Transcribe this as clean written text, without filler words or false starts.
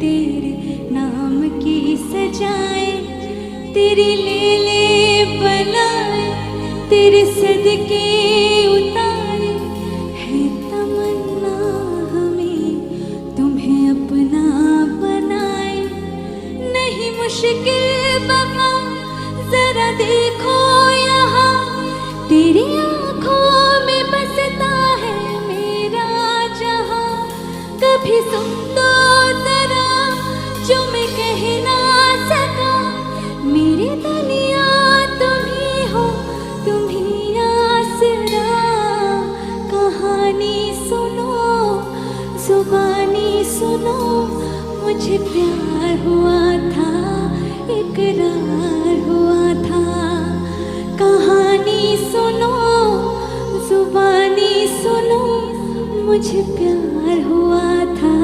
तेरे नाम की सजाए, तेरे ले बनाए, तेरे सदके उतारे। है तमन्ना हमें तुम्हें अपना बनाए, नहीं मुश्किल बाबा जरा देखो यहाँ, तेरी आँखों में बसता है मेरा जहाँ। कभी सुन तो जरा जो मैं कह ना सका, मेरे दुनिया तुम ही हो, तुम ही आसरा। कहानी सुनो, जुबानी सुनो, मुझे प्यार हुआ था, इकरार हुआ था। कहानी सुनो, जुबानी सुनो, मुझे प्यार हुआ था,